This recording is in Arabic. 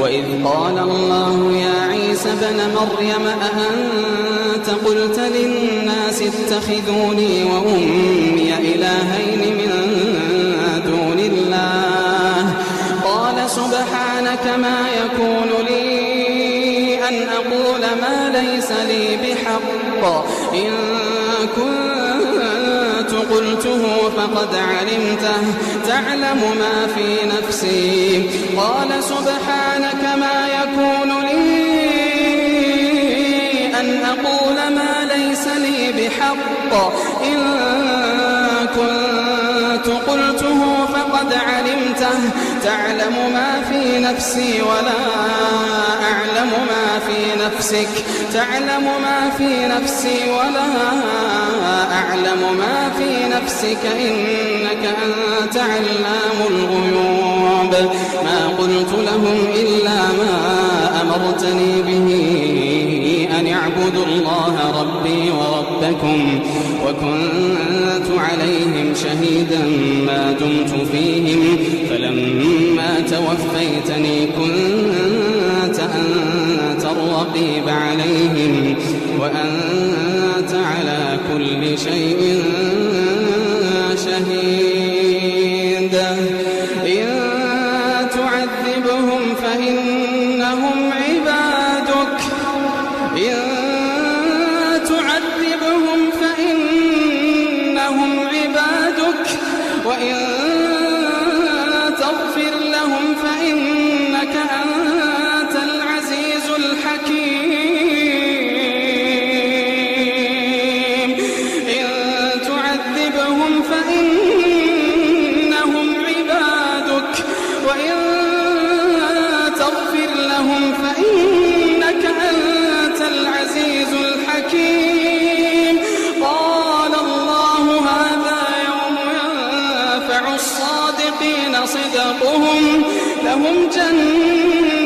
وإذ قال الله يا عيسى ابن مريم أأنت قلت للناس اتخذوني وأمي إلهين من دون الله قال سبحانك ما يكون لي أن أقول ما ليس لي بحق إن كنت قلته فقد علمته تعلم ما في نفسي قال سبحانك ما يكون لي أن أقول ما ليس لي بحق إن كنت قلته فقد علمته تعلم ما في نفسي ولا أعلم ما في نفسك تعلم ما في نفسي ولا أعلم ما في نفسك إنك أنت علام الغيوب ما قلت لهم إلا ما أمرتني به أن اعبدوا الله ربي وربكم وكنت عليهم شهيدا ما دمت فيهم فلما توفيتني كنت أنت الرقيب عليهم وأنت على كل شيء شهيد إن تعذبهم فإنهم عبادك إن تعذبهم فإنهم عبادك وإن تغفر لهم فإنك أنت العزيز الحكيم إن تعذبهم فإنهم عبادك وإن تغفر لهم فإنك أنت العزيز الحكيم قال الله هذا يوم ينفع الصادقين صدقهم لهم جنات